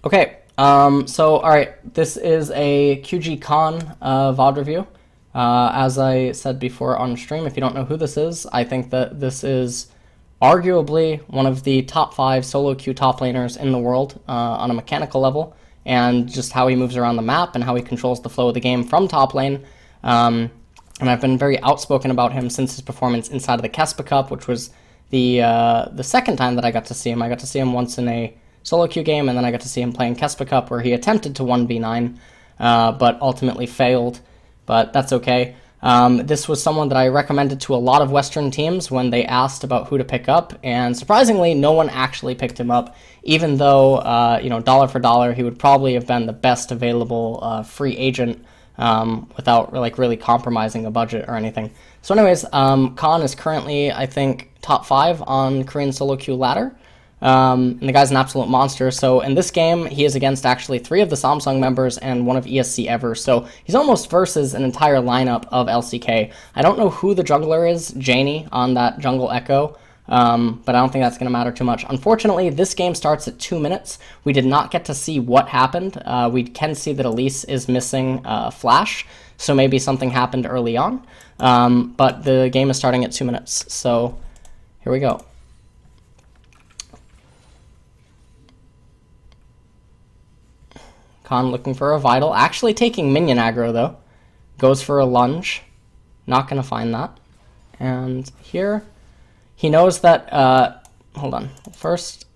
Okay, so alright, this is a QG Con VOD review. As I said before on stream, if you don't know who this is, I think that this is arguably one of the top 5 solo queue top laners in the world on a mechanical level, and just how he moves around the map and how he controls the flow of the game from top lane. And I've been very outspoken about him since his performance inside of the KeSPACup, which was the second time that I got to see him. I got to see him once in a solo queue game, and then I got to see him playing KeSPACup, where he attempted to 1v9, but ultimately failed, but that's okay. This was someone that I recommended to a lot of Western teams when they asked about who to pick up, and surprisingly, no one actually picked him up, even though, dollar for dollar, he would probably have been the best available free agent without really compromising a budget or anything. So anyways, Khan is currently, I think, top 5 on Korean solo queue ladder. And the guy's an absolute monster. So in this game, he is against actually 3 of the Samsung members and 1 of ESC ever. So he's almost versus an entire lineup of LCK. I don't know who the jungler is, Janie, on that jungle Echo. But I don't think that's going to matter too much. Unfortunately, this game starts at 2 minutes. We did not get to see what happened. We can see that Elise is missing Flash, so maybe something happened early on. But the game is starting at 2 minutes. So here we go. Khan looking for a Vital. Actually taking minion aggro, though. Goes for a lunge. Not going to find that. And here, he knows that... hold on. First...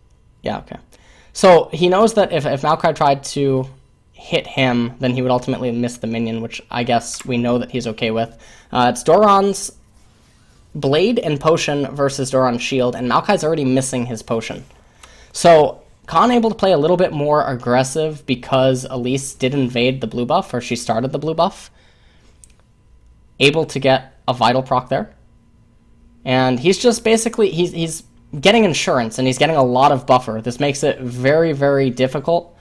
Yeah, okay. So he knows that if Maokai tried to hit him, then he would ultimately miss the minion, which I guess we know that he's okay with. It's Doran's Blade and Potion versus Doran's Shield, and Maokai's already missing his Potion. So... Khan able to play a little bit more aggressive because Elise did invade the blue buff, or she started the blue buff. Able to get a Vital proc there. And he's just basically, he's getting insurance, and he's getting a lot of buffer. This makes it very, very difficult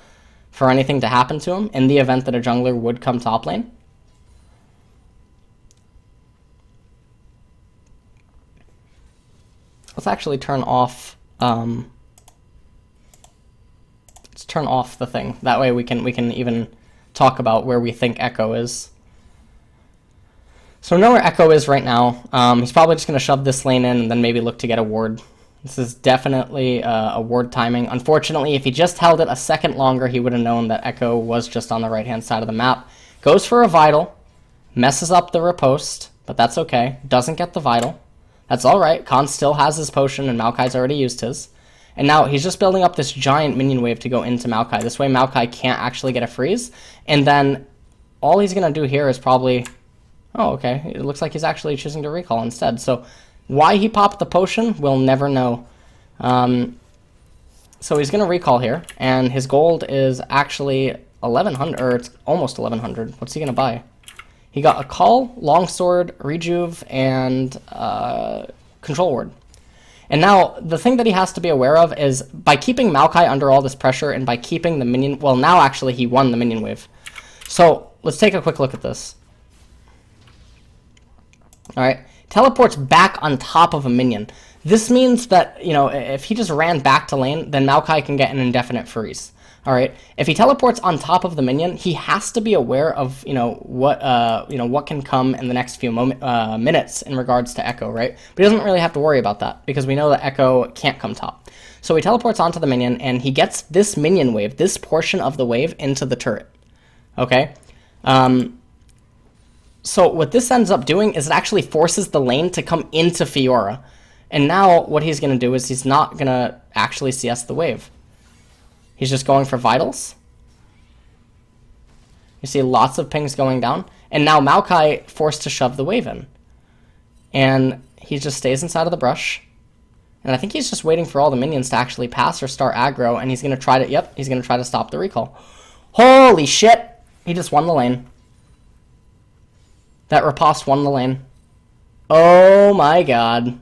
for anything to happen to him in the event that a jungler would come top lane. Let's actually turn off... turn off the thing. That way we can even talk about where we think Echo is. So we know where Echo is right now. He's probably just going to shove this lane in and then maybe look to get a ward. This is definitely a ward timing. Unfortunately, if he just held it a second longer, he would have known that Echo was just on the right-hand side of the map. Goes for a Vital. Messes up the riposte, but that's okay. Doesn't get the Vital. That's alright. Khan still has his potion, and Maokai's already used his. And now he's just building up this giant minion wave to go into Maokai. This way Maokai can't actually get a freeze. And then all he's going to do here is probably... Oh, okay. It looks like he's actually choosing to recall instead. So why he popped the potion, we'll never know. So he's going to recall here. And his gold is actually 1,100, or it's almost 1,100. What's he going to buy? He got a Call, Longsword, Rejuve, and Control Ward. And now, the thing that he has to be aware of is, by keeping Maokai under all this pressure, and by keeping the minion... Well, now actually he won the minion wave. So, let's take a quick look at this. Alright, teleports back on top of a minion. This means that, if he just ran back to lane, then Maokai can get an indefinite freeze. Alright, if he teleports on top of the minion, he has to be aware of, what can come in the next few minutes in regards to Echo, right? But he doesn't really have to worry about that, because we know that Echo can't come top. So he teleports onto the minion, and he gets this minion wave, this portion of the wave, into the turret. Okay? So what this ends up doing is it actually forces the lane to come into Fiora. And now what he's going to do is he's not going to actually CS the wave. He's just going for Vitals. You see lots of pings going down. And now Maokai forced to shove the wave in. And he just stays inside of the brush. And I think he's just waiting for all the minions to actually pass or start aggro. And he's going to try to, he's going to try to stop the recall. Holy shit! He just won the lane. That riposte won the lane. Oh my god.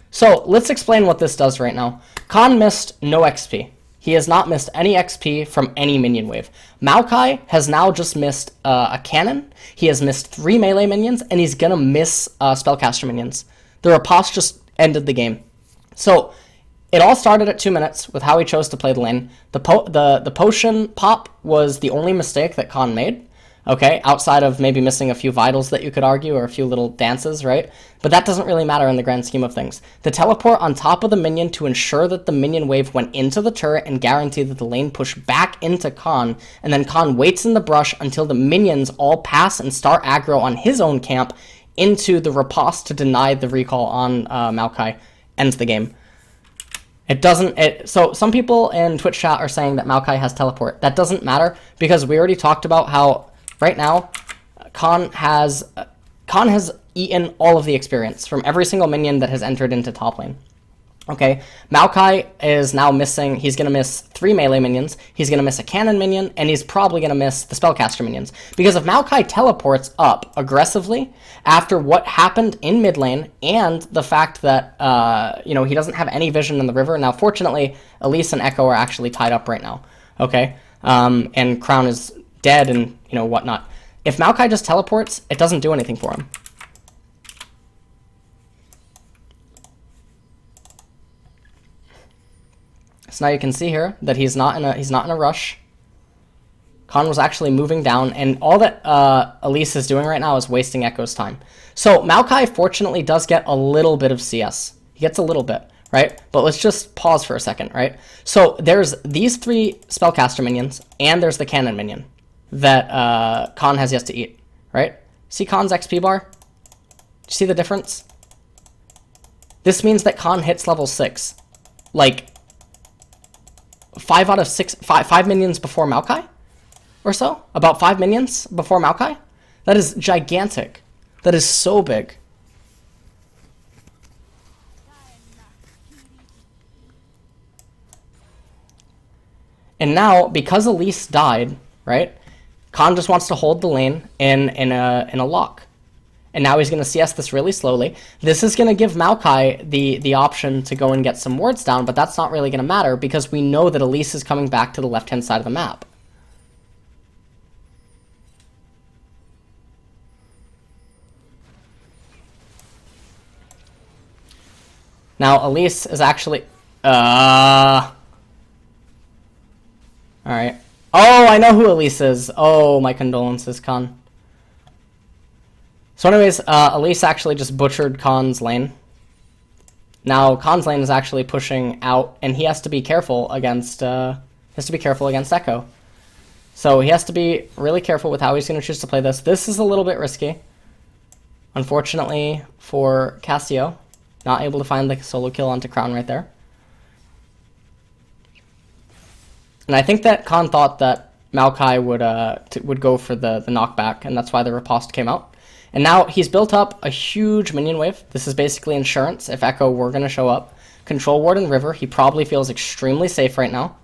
So, let's explain what this does right now. Khan missed no XP. He has not missed any XP from any minion wave. Maokai has now just missed a cannon. He has missed 3 melee minions, and he's gonna miss spellcaster minions. The riposte just ended the game. So it all started at 2 minutes with how he chose to play the lane. The potion pop was the only mistake that Khan made. Okay, outside of maybe missing a few vitals that you could argue, or a few little dances, right? But that doesn't really matter in the grand scheme of things. The teleport on top of the minion to ensure that the minion wave went into the turret and guarantee that the lane pushed back into Khan, and then Khan waits in the brush until the minions all pass and start aggro on his own camp into the riposte to deny the recall on Maokai, ends the game. So some people in Twitch chat are saying that Maokai has teleport. That doesn't matter, because we already talked about how right now, Khan has eaten all of the experience from every single minion that has entered into top lane. Okay, Maokai is now missing, he's going to miss 3 melee minions, he's going to miss a cannon minion, and he's probably going to miss the spellcaster minions. Because if Maokai teleports up aggressively after what happened in mid lane, and the fact that, he doesn't have any vision in the river. Now, fortunately, Elise and Echo are actually tied up right now, okay? And Crown is dead and, whatnot. If Maokai just teleports, it doesn't do anything for him. So now you can see here that he's not in a rush. Khan was actually moving down, and all that Elise is doing right now is wasting Echo's time. So Maokai fortunately does get a little bit of CS. He gets a little bit, right? But let's just pause for a second, right? So there's these 3 spellcaster minions, and there's the cannon minion that Khan has yet to eat, right? See Khan's XP bar? Do you see the difference? This means that Khan hits level 6, like 5 out of 6, 5 minions before Maokai, or so? About 5 minions before Maokai? That is gigantic. That is so big. And now, because Elise died, right? Khan just wants to hold the lane in a lock. And now he's going to CS this really slowly. This is going to give Maokai the option to go and get some wards down, but that's not really going to matter because we know that Elise is coming back to the left-hand side of the map. Now, Elise is actually... Alright. Oh, I know who Elise is. Oh, my condolences, Khan. So anyways, Elise actually just butchered Khan's lane. Now, Khan's lane is actually pushing out, and he has to be careful against Echo. So he has to be really careful with how he's going to choose to play this. This is a little bit risky. Unfortunately for Cassio, not able to find the solo kill onto Crown right there. And I think that Khan thought that Maokai would go for the knockback, and that's why the riposte came out. And now he's built up a huge minion wave. This is basically insurance if Echo were going to show up. Control ward and river. He probably feels extremely safe right now.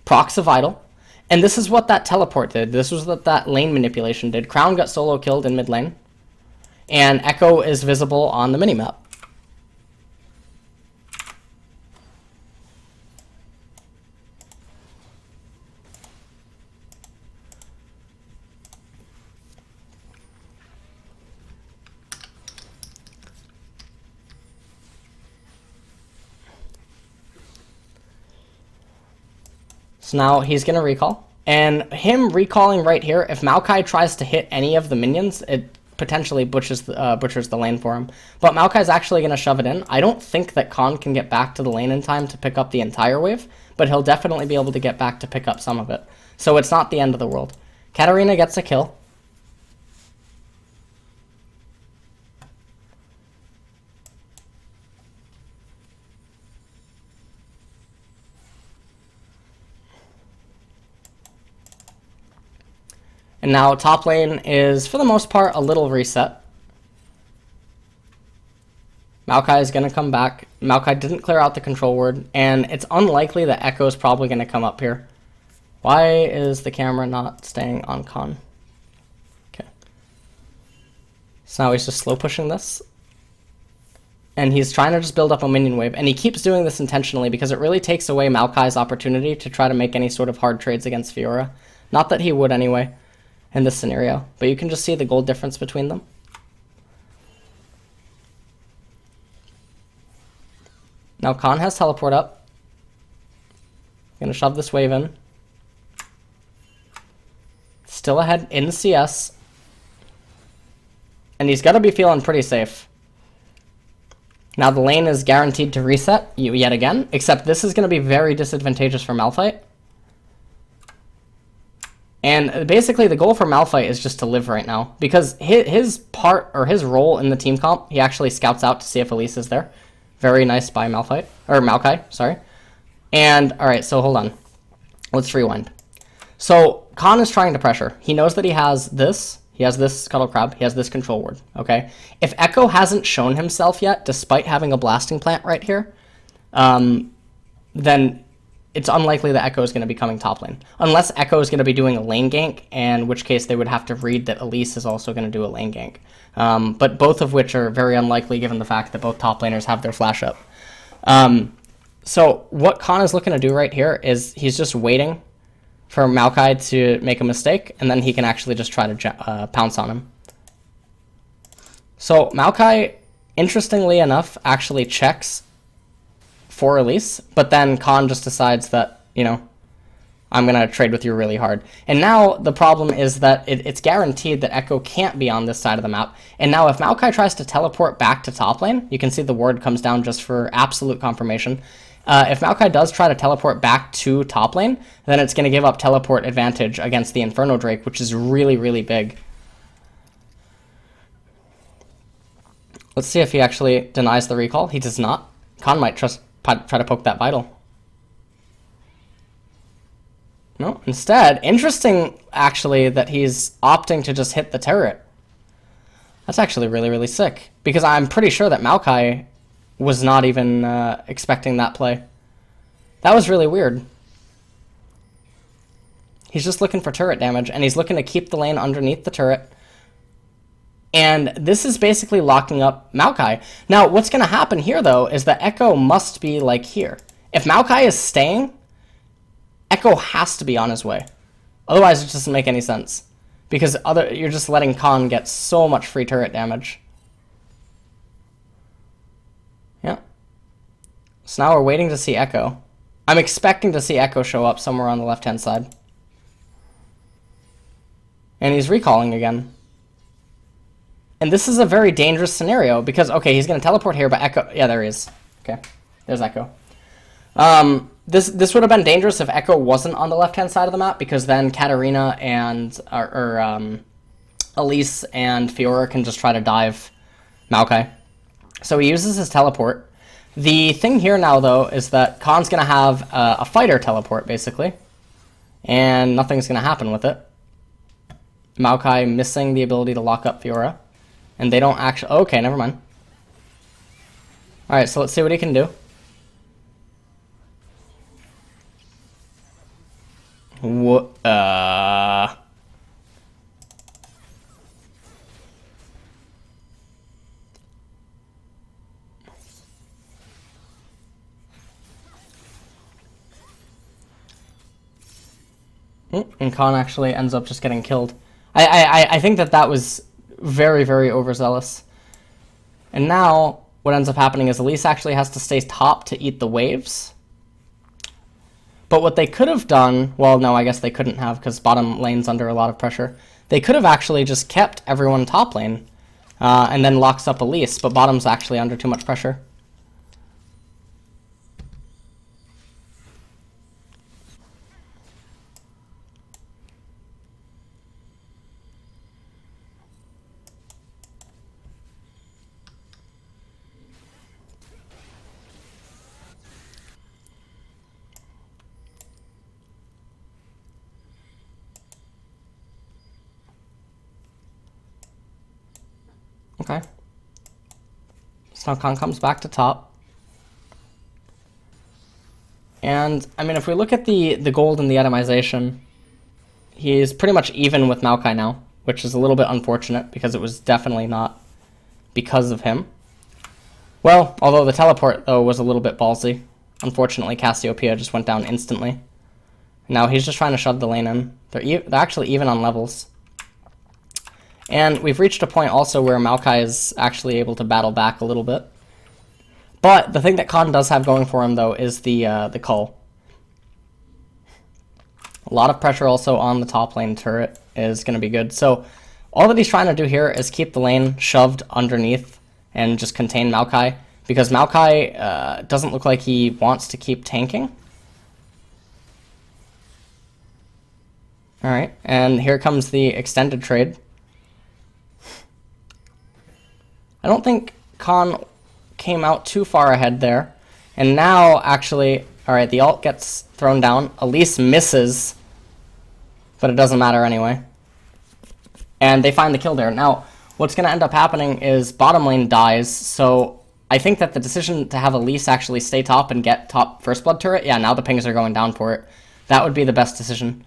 Procs a vital. And this is what that teleport did. This was what that lane manipulation did. Crown got solo killed in mid lane. And Echo is visible on the minimap. So now he's going to recall. And him recalling right here, if Maokai tries to hit any of the minions, it potentially butchers the lane for him. But Maokai's actually going to shove it in. I don't think that Khan can get back to the lane in time to pick up the entire wave, but he'll definitely be able to get back to pick up some of it. So it's not the end of the world. Katarina gets a kill. And now top lane is, for the most part, a little reset. Maokai is going to come back. Maokai didn't clear out the control ward, and it's unlikely that Echo is probably going to come up here. Why is the camera not staying on Khan? Okay. So now he's just slow pushing this. And he's trying to just build up a minion wave, and he keeps doing this intentionally because it really takes away Maokai's opportunity to try to make any sort of hard trades against Fiora. Not that he would anyway in this scenario, but you can just see the gold difference between them. Now Khan has teleport up. Gonna shove this wave in. Still ahead in CS. And he's gotta be feeling pretty safe. Now the lane is guaranteed to reset yet again, except this is gonna be very disadvantageous for Malphite. And basically the goal for Malphite is just to live right now, because his part, or his role in the team comp, he actually scouts out to see if Elise is there. Very nice by Malphite, or Maokai, sorry. And, alright, so hold on. Let's rewind. So, Khan is trying to pressure. He knows that he has this Scuttle Crab, he has this control ward, okay? If Echo hasn't shown himself yet, despite having a blasting plant right here, then it's unlikely that Echo is going to be coming top lane. Unless Echo is going to be doing a lane gank, in which case they would have to read that Elise is also going to do a lane gank. But both of which are very unlikely given the fact that both top laners have their flash up. So what Khan is looking to do right here is he's just waiting for Maokai to make a mistake, and then he can actually just try to pounce on him. So Maokai, interestingly enough, actually checks for Elise, but then Khan just decides that, you know, I'm going to trade with you really hard. And now the problem is that it's guaranteed that Echo can't be on this side of the map. And now if Maokai tries to teleport back to top lane, you can see the ward comes down just for absolute confirmation. If Maokai does try to teleport back to top lane, then it's going to give up teleport advantage against the Inferno Drake, which is really, really big. Let's see if he actually denies the recall. He does not. Khan might try to poke that Vital. No, instead, interesting actually that he's opting to just hit the turret. That's actually really, really sick, because I'm pretty sure that Maokai was not even expecting that play. That was really weird. He's just looking for turret damage, and he's looking to keep the lane underneath the turret. And this is basically locking up Maokai. Now, what's going to happen here, though, is that Echo must be, like, here. If Maokai is staying, Echo has to be on his way. Otherwise, it doesn't make any sense. Because you're just letting Khan get so much free turret damage. Yeah. So now we're waiting to see Echo. I'm expecting to see Echo show up somewhere on the left-hand side. And he's recalling again. And this is a very dangerous scenario because, okay, he's going to teleport here, but Echo... Yeah, there he is. Okay, there's Echo. This would have been dangerous if Echo wasn't on the left-hand side of the map, because then Katarina and... Elise and Fiora can just try to dive Maokai. So he uses his teleport. The thing here now, though, is that Khan's going to have a fighter teleport, basically. And nothing's going to happen with it. Maokai missing the ability to lock up Fiora. And they don't actually... Okay, never mind. Alright, so let's see what he can do. What? And Khan actually ends up just getting killed. I think that was very, very overzealous. And now, what ends up happening is Elise actually has to stay top to eat the waves. But what they could have done... Well, no, I guess they couldn't have, because bottom lane's under a lot of pressure. They could have actually just kept everyone top lane, and then locks up Elise, but bottom's actually under too much pressure. Okay. So now Khan comes back to top. And, I mean, if we look at the gold and the itemization, he's pretty much even with Maokai now, which is a little bit unfortunate, because it was definitely not because of him. Well, although the teleport, though, was a little bit ballsy. Unfortunately, Cassiopeia just went down instantly. Now he's just trying to shove the lane in. They're actually even on levels. And we've reached a point also where Maokai is actually able to battle back a little bit. But the thing that Khan does have going for him, though, is the cull. A lot of pressure also on the top lane turret is going to be good. So all that he's trying to do here is keep the lane shoved underneath and just contain Maokai, because Maokai doesn't look like he wants to keep tanking. Alright, and here comes the extended trade. I don't think Khan came out too far ahead there. And now, actually, alright, the ult gets thrown down. Elise misses, but it doesn't matter anyway. And they find the kill there. Now, what's going to end up happening is bottom lane dies, so I think that the decision to have Elise actually stay top and get top first blood turret, yeah, now the pings are going down for it. That would be the best decision.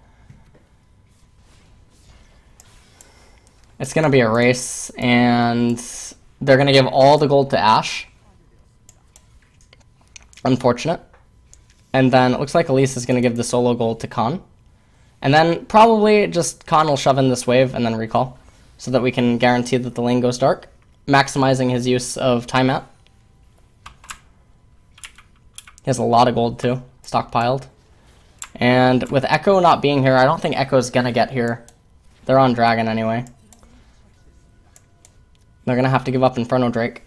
It's going to be a race, and they're going to give all the gold to Ashe. Unfortunate. And then it looks like Elise is going to give the solo gold to Khan. And then probably just Khan will shove in this wave and then recall, so that we can guarantee that the lane goes dark, maximizing his use of time out. He has a lot of gold too, stockpiled. And with Echo not being here, I don't think Echo's going to get here. They're on Dragon anyway. They're going to have to give up Inferno Drake.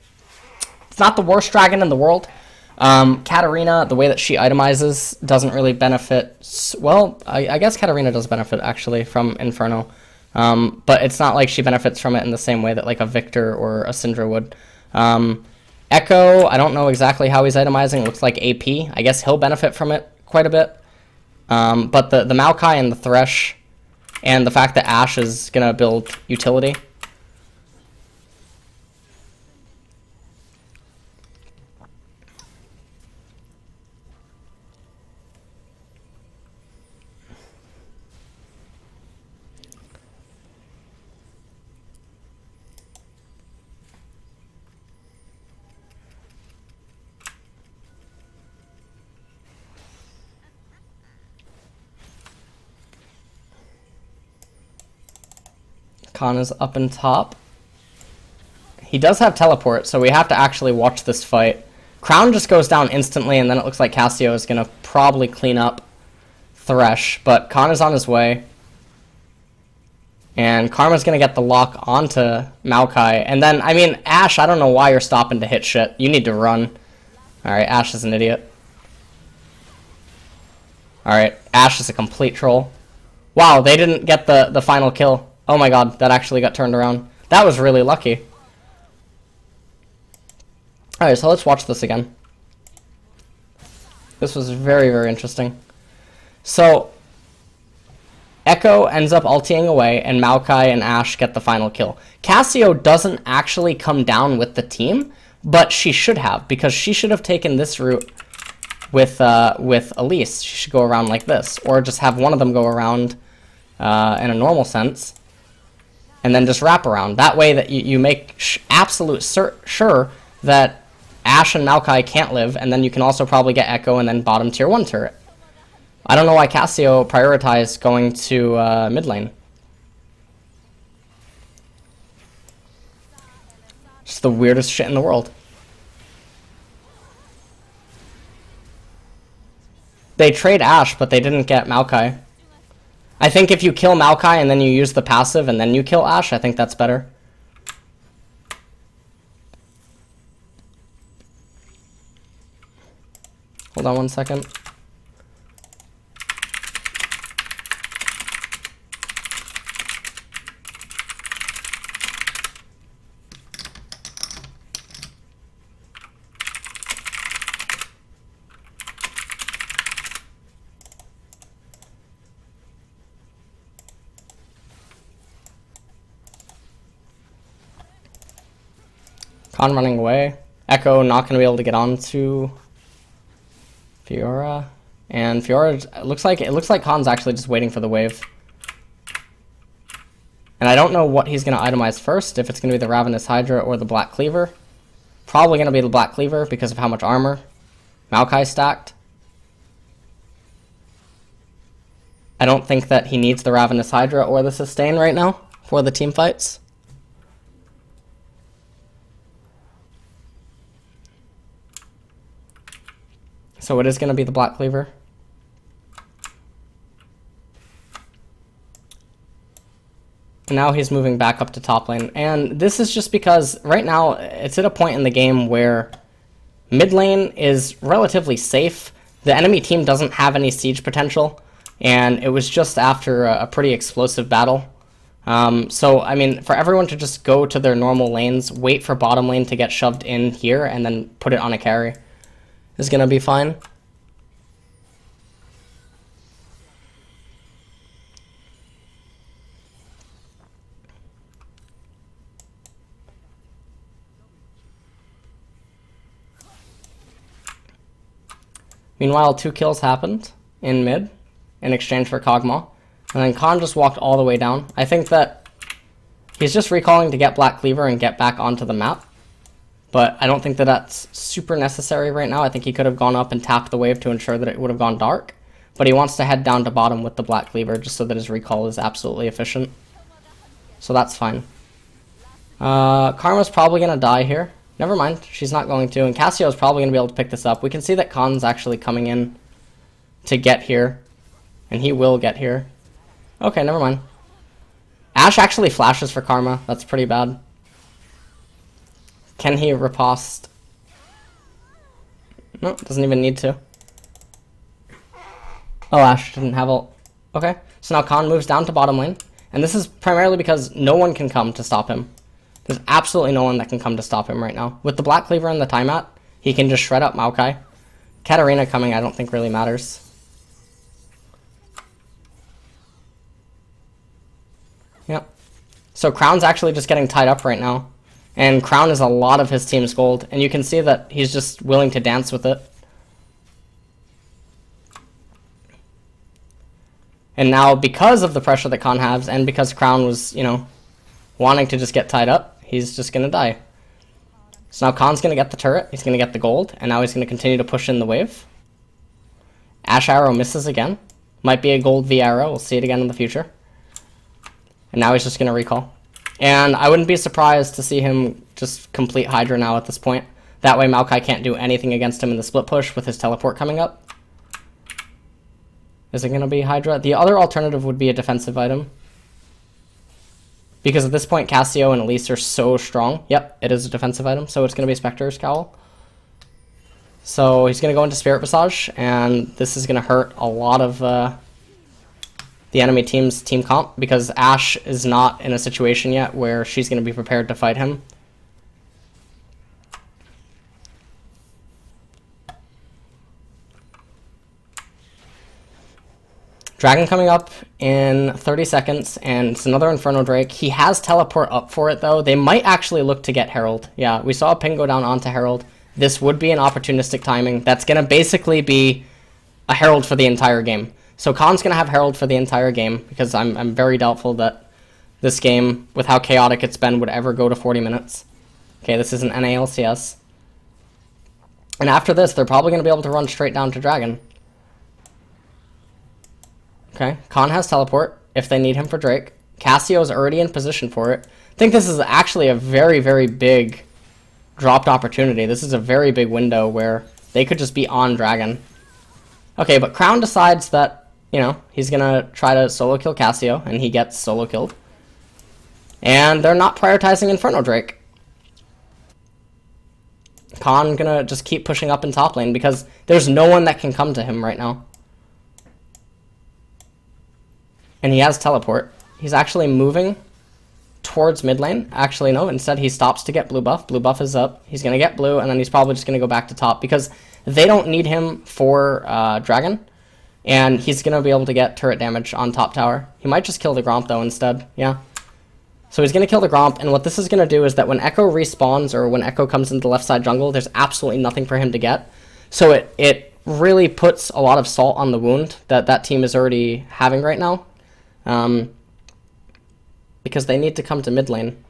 It's not the worst dragon in the world. Katarina, the way that she itemizes, doesn't really benefit. Well, I guess Katarina does benefit, actually, from Inferno. But it's not like she benefits from it in the same way that like a Victor or a Syndra would. Echo, I don't know exactly how he's itemizing. It looks like AP. I guess he'll benefit from it quite a bit. But the Maokai and the Thresh, and the fact that Ashe is going to build utility. Khan is up in top. He does have teleport, so we have to actually watch this fight. Crown just goes down instantly, and then it looks like Cassio is going to probably clean up Thresh, but Khan is on his way. And Karma's going to get the lock onto Maokai. And then, I mean, Ashe, I don't know why you're stopping to hit shit. You need to run. Alright, Ashe is an idiot. Alright, Ashe is a complete troll. Wow, they didn't get the final kill. Oh my god, that actually got turned around. That was really lucky. Alright, so let's watch this again. This was very, very interesting. So, Echo ends up ulting away, and Maokai and Ashe get the final kill. Cassio doesn't actually come down with the team, but she should have, because she should have taken this route with Elise. She should go around like this, or just have one of them go around in a normal sense, and then just wrap around. That way that you make absolute sure that Ashe and Maokai can't live, and then you can also probably get Echo and then bottom tier 1 turret. I don't know why Cassio prioritized going to mid lane. Just the weirdest shit in the world. They trade Ashe, but they didn't get Maokai. I think if you kill Maokai and then you use the passive and then you kill Ashe, I think that's better. Hold on one second. Khan running away. Echo not going to be able to get on to Fiora. And Fiora, it looks like Khan's actually just waiting for the wave. And I don't know what he's going to itemize first, if it's going to be the Ravenous Hydra or the Black Cleaver. Probably going to be the Black Cleaver because of how much armor Maokai stacked. I don't think that he needs the Ravenous Hydra or the Sustain right now for the team fights. So it is going to be the Black Cleaver. And now he's moving back up to top lane. And this is just because right now it's at a point in the game where mid lane is relatively safe. The enemy team doesn't have any siege potential. And it was just after a pretty explosive battle. So, I mean, for everyone to just go to their normal lanes, wait for bottom lane to get shoved in here, and then put it on a carry is going to be fine. Meanwhile, 2 kills happened in mid in exchange for Kog'Maw. And then Khan just walked all the way down. I think that he's just recalling to get Black Cleaver and get back onto the map. But I don't think that that's super necessary right now. I think he could have gone up and tapped the wave to ensure that it would have gone dark. But he wants to head down to bottom with the Black Cleaver just so that his recall is absolutely efficient. So that's fine. Karma's probably going to die here. Never mind, she's not going to. And Cassio's probably going to be able to pick this up. We can see that Khan's actually coming in to get here. And he will get here. Okay, never mind. Ashe actually flashes for Karma. That's pretty bad. Can he riposte? No, doesn't even need to. Oh, Ashe didn't have ult. Okay, so now Khan moves down to bottom lane. And this is primarily because no one can come to stop him. There's absolutely no one that can come to stop him right now. With the Black Cleaver and the timeout, he can just shred up Maokai. Katarina coming I don't think really matters. Yep. So Crown's actually just getting tied up right now. And Crown is a lot of his team's gold. And you can see that he's just willing to dance with it. And now, because of the pressure that Khan has, and because Crown was, you know, wanting to just get tied up, he's just going to die. So now Khan's going to get the turret, he's going to get the gold, and now he's going to continue to push in the wave. Ashe Arrow misses again. Might be a gold V arrow, we'll see it again in the future. And now he's just going to recall. And I wouldn't be surprised to see him just complete Hydra now at this point. That way Maokai can't do anything against him in the split push with his teleport coming up. Is it going to be Hydra? The other alternative would be a defensive item. Because at this point, Cassio and Elise are so strong. Yep, it is a defensive item, so it's going to be Spectre's Cowl. So he's going to go into Spirit Visage, and this is going to hurt a lot of the enemy team's team comp, because Ashe is not in a situation yet where she's going to be prepared to fight him. Dragon coming up in 30 seconds, and it's another Inferno Drake. He has teleport up for it, though. They might actually look to get Herald. Yeah, we saw a ping go down onto Herald. This would be an opportunistic timing. That's going to basically be a Herald for the entire game. So Khan's going to have Herald for the entire game, because I'm very doubtful that this game, with how chaotic it's been, would ever go to 40 minutes. Okay, this is an NALCS. And after this, they're probably going to be able to run straight down to Dragon. Okay, Khan has teleport if they need him for Drake. Cassio's already in position for it. I think this is actually a very, very big dropped opportunity. This is a very big window where they could just be on Dragon. Okay, but Crown decides that, you know, he's going to try to solo kill Cassio, and he gets solo killed. And they're not prioritizing Inferno Drake. Khan going to just keep pushing up in top lane because there's no one that can come to him right now. And he has teleport. He's actually moving towards mid lane. Actually, no. Instead, he stops to get blue buff. Blue buff is up. He's going to get blue, and then he's probably just going to go back to top because they don't need him for Dragon. And he's going to be able to get turret damage on top tower. He might just kill the Gromp, though, instead. Yeah. So he's going to kill the Gromp, and what this is going to do is that when Echo respawns, or when Echo comes into the left side jungle, there's absolutely nothing for him to get. So it really puts a lot of salt on the wound that that team is already having right now. Because they need to come to mid lane.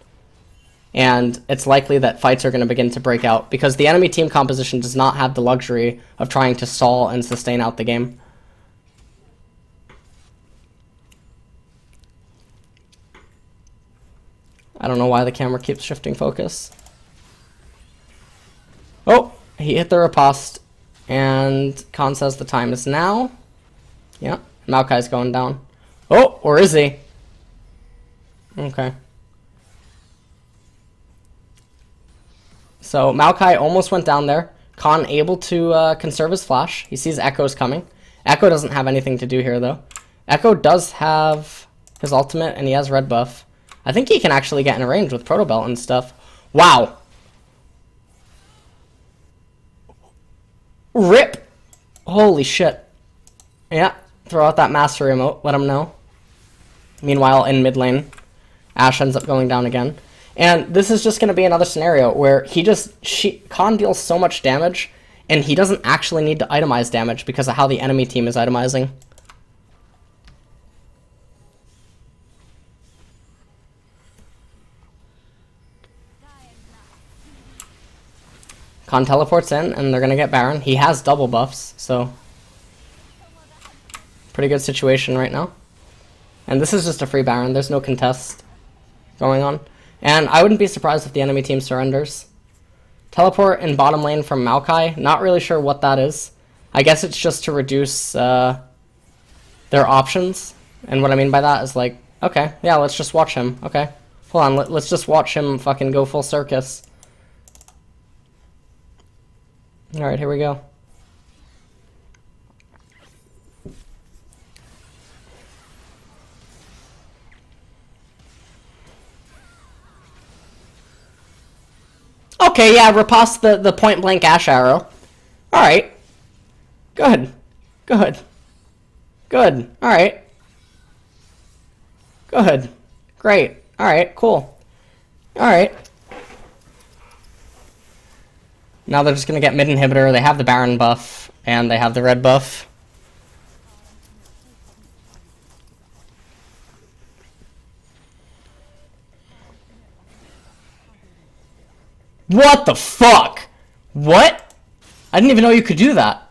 And it's likely that fights are going to begin to break out, because the enemy team composition does not have the luxury of trying to stall and sustain out the game. I don't know why the camera keeps shifting focus. Oh, he hit the riposte, and Khan says the time is now. Yeah, Maokai's going down. Oh, or is he? Okay. So Maokai almost went down there. Khan able to conserve his flash. He sees Echo's coming. Echo doesn't have anything to do here, though. Echo does have his ultimate, and he has red buff. I think he can actually get in a range with Proto Belt and stuff. Wow. Rip. Holy shit. Yeah, throw out that master emote. Let him know. Meanwhile, in mid lane, Ashe ends up going down again. And this is just going to be another scenario where Khan deals so much damage, and he doesn't actually need to itemize damage because of how the enemy team is itemizing. Khan teleports in, and they're going to get Baron. He has double buffs, so pretty good situation right now. And this is just a free Baron. There's no contest going on. And I wouldn't be surprised if the enemy team surrenders. Teleport in bottom lane from Maokai. Not really sure what that is. I guess it's just to reduce their options. And what I mean by that is like, okay, yeah, let's just watch him. Okay, hold on, let's just watch him fucking go full circus. Alright, here we go. Okay, yeah, riposte the point blank Ashe arrow. Alright. Good. Good. Good. Alright. Good. Great. Alright, cool. Alright. Now they're just gonna get mid inhibitor. They have the Baron buff, and they have the red buff. What the fuck? What? I didn't even know you could do that.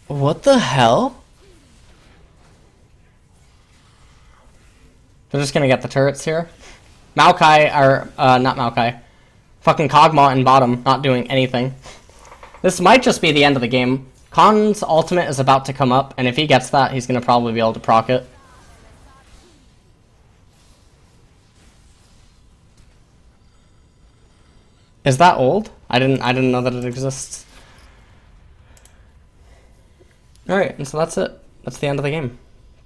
What the hell? They're just gonna get the turrets here. Maokai, or, not Maokai. Fucking Kog'Maw in bottom, not doing anything. This might just be the end of the game. Khan's ultimate is about to come up, and if he gets that, he's gonna probably be able to proc it. Is that old? I didn't know that it exists. Alright, and so that's it. That's the end of the game.